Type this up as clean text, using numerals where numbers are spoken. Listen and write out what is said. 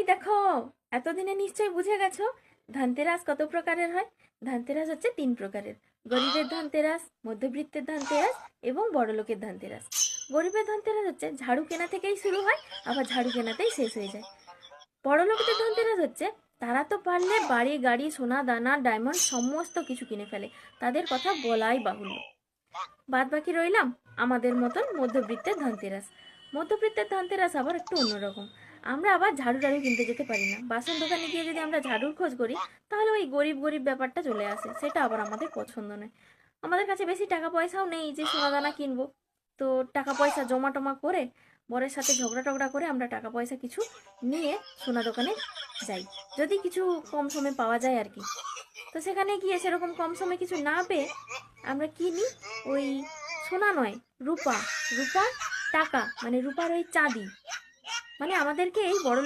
এই দেখো, এতদিনে নিশ্চয়ই বুঝে গেছো ধনতেরাস কত প্রকারের হয়। ধনতেরাস হচ্ছে 3 প্রকারের: গরিবের ধনতেরাস, মধ্যবিত্তের ধনতেরাস এবং বড়লোকের ধনতেরাস। গরিবের ধনতেরাস হচ্ছে ঝাড়ু কেনা থেকেই শুরু হয়, আবার ঝাড়ু কেনাতেই শেষ হয়ে যায়। বড়লোকদের ধনতেরাস হচ্ছে তারা তো পারলে বাড়ি গাড়ি সোনা দানা ডায়মন্ড সমস্ত কিছু কিনে ফেলে, তাদের কথা বলাই বাহুল্য। বাদ বাকি রইলাম আমাদের মতন মধ্যবিত্তের ধনতেরাস। মধ্যবিত্তের ধনতেরাস আবার একটু অন্যরকম। আমরা আবার ঝাড়ু টাড়ু কিনতে যেতে পারি না, বাসন দোকানে গিয়ে যদি আমরা ঝাড়ুর খোঁজ করি তাহলে ওই গরিব গরিব ব্যাপারটা চলে আসে, সেটা আবার আমাদের পছন্দ নয়। আমাদের কাছে বেশি টাকা পয়সাও নেই যে সোনা দানা কিনবো, তো টাকা পয়সা জমা টমা করে বরের সাথে ঝগড়া টগড়া করে আমরা টাকা পয়সা কিছু নিয়ে সোনা দোকানে যাই, যদি কিছু কম সমে পাওয়া যায় আর কি। তো সেখানে গিয়ে সেরকম কম সমে কিছু না পেয়ে আমরা কিনি ওই সোনা নয়, রূপা। রূপা টাকা মানে রূপার ওই চাঁদি, মানে আমাদেরকে এই বড়